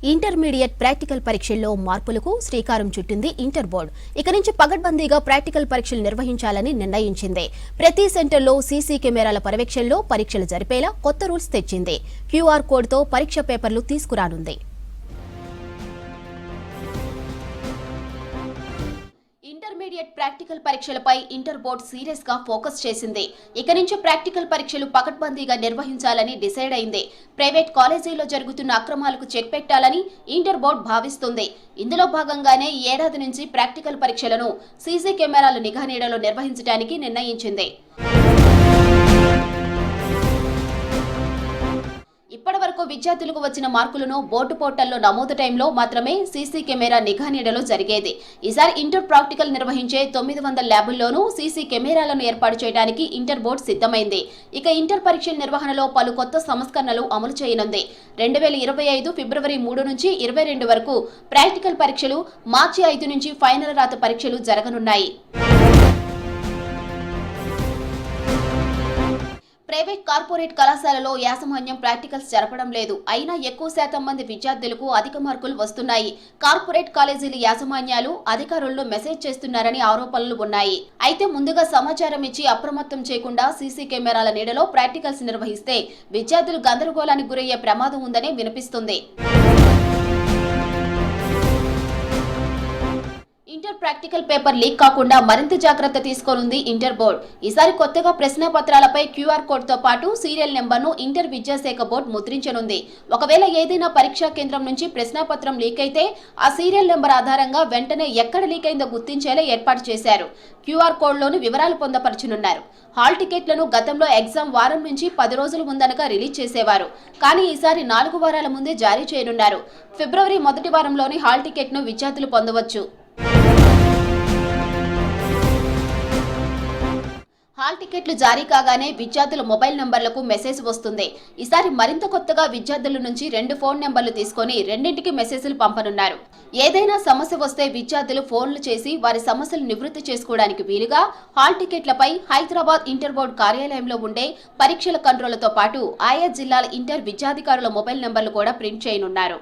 Intermediate practical పరీక్షల్లో మార్పులకు శ్రీకారం చుట్టింది ఇంటర్ బోర్డు. ఇక నుంచి పగడ్బందీగా ప్రాక్టికల్ పరీక్షలు నిర్వహించాలని నిర్ణయించింది. ప్రతి సెంటర్లో సీసీ కెమెరాల పర్యవేక్షణలో పరీక్షలు జరిపేలా కొత్త రూల్స్ తెచ్చింది. క్యూఆర్ కోడ్తో పరీక్ష పేపర్లు తీసుకురానుంది. ఇంటర్మీడియట్ ప్రాక్టికల్ పరీక్షలపై ఇంటర్ బోర్డు సీరియస్ గా ఫోకస్ చేసింది. ఇక నుంచి ప్రాక్టికల్ పరీక్షలు పకడ్బందీగా నిర్వహించాలని డిసైడ్ అయింది. ప్రైవేట్ కాలేజీల్లో జరుగుతున్న అక్రమాలకు చెక్ పెట్టాలని ఇంటర్ బోర్డు భావిస్తుంది. ఇందులో భాగంగానే ఈ ఏడాది నుంచి ప్రాక్టికల్ పరీక్షలను సీసీ కెమెరాల నిఘా నీడలో నిర్వహించడానికి నిర్ణయించింది. ఇప్పటి వరకు విద్యార్థులకు వచ్చిన మార్కులను బోర్డు పోర్టల్లో నమోదు టైంలో మాత్రమే సీసీ కెమెరా నిఘా నీడలో జరిగేది. ఈసారి ఇంటర్ ప్రాక్టికల్ నిర్వహించే 900 ల్యాబుల్లోనూ సీసీ కెమెరాలను ఏర్పాటు చేయడానికి ఇంటర్ బోర్డు సిద్ధమైంది. ఇక ఇంటర్ పరీక్షల నిర్వహణలో పలు కొత్త సంస్కరణలు అమలు చేయనుంది. 2025 ఫిబ్రవరి 3 నుంచి 22 వరకు ప్రాక్టికల్ పరీక్షలు, మార్చి 5 నుంచి ఫైనల్ రాత పరీక్షలు జరగనున్నాయి. ప్రైవేట్ కార్పొరేట్ కళాశాలలో యాజమాన్యం ప్రాక్టికల్స్ జరపడం లేదు. అయినా ఎక్కువ శాతం మంది విద్యార్థులకు అధిక మార్కులు వస్తున్నాయి. కార్పొరేట్ కాలేజీల యాజమాన్యాలు అధికారులను మెసేజ్ చేస్తున్నారని ఆరోపణలు ఉన్నాయి. అయితే ముందుగా సమాచారం ఇచ్చి అప్రమత్తం చేయకుండా సీసీ కెమెరాల నీడలో ప్రాక్టికల్స్ నిర్వహిస్తే విద్యార్థులు గందరగోళానికి గురయ్యే ప్రమాదం ఉందని వినిపిస్తుంది. ఇంటర్ ప్రాక్టికల్ పేపర్ లీక్ కాకుండా మరింత జాగ్రత్త తీసుకోనుంది ఇంటర్ బోర్డు. ఈసారి కొత్తగా ప్రశ్నపత్రాలపై క్యూఆర్ కోడ్తో పాటు సీరియల్ నెంబర్ను ఇంటర్ విద్యాశాఖ బోర్డు ముద్రించనుంది. ఒకవేళ ఏదైనా పరీక్షా కేంద్రం నుంచి ప్రశ్నపత్రం లీక్ అయితే ఆ సీరియల్ నెంబర్ ఆధారంగా వెంటనే ఎక్కడ లీక్ అయిందో గుర్తించేలా ఏర్పాటు చేశారు. క్యూఆర్ కోడ్లోని వివరాలు పొందపరచనున్నారు. హాల్ టికెట్లను గతంలో ఎగ్జామ్ వారం నుంచి 10 రోజుల ముందనగా రిలీజ్ చేసేవారు. కానీ ఈసారి 4 వారాల ముందే జారీ చేయనున్నారు. ఫిబ్రవరి మొదటి వారంలోని హాల్ టికెట్ను విద్యార్థులు పొందవచ్చు. హాల్ టికెట్లు జారీ కాగానే విద్యార్థుల మొబైల్ నంబర్లకు మెసేజ్ వస్తుంది. ఈసారి మరింత కొత్తగా విద్యార్థుల నుంచి 2 ఫోన్ నెంబర్లు తీసుకొని రెండింటికి మెసేజ్లు పంపనున్నారు. ఏదైనా సమస్య వస్తే విద్యార్థులు ఫోన్లు చేసి వారి సమస్యలు నివృత్తి చేసుకోవడానికి వీలుగా హాల్ టికెట్లపై హైదరాబాద్ ఇంటర్ బోర్డు కార్యాలయంలో ఉండే పరీక్షల కంట్రోళ్లతో పాటు ఆయా జిల్లాల ఇంటర్ విద్యాధికారుల మొబైల్ నంబర్లు కూడా ప్రింట్ చేయనున్నారు.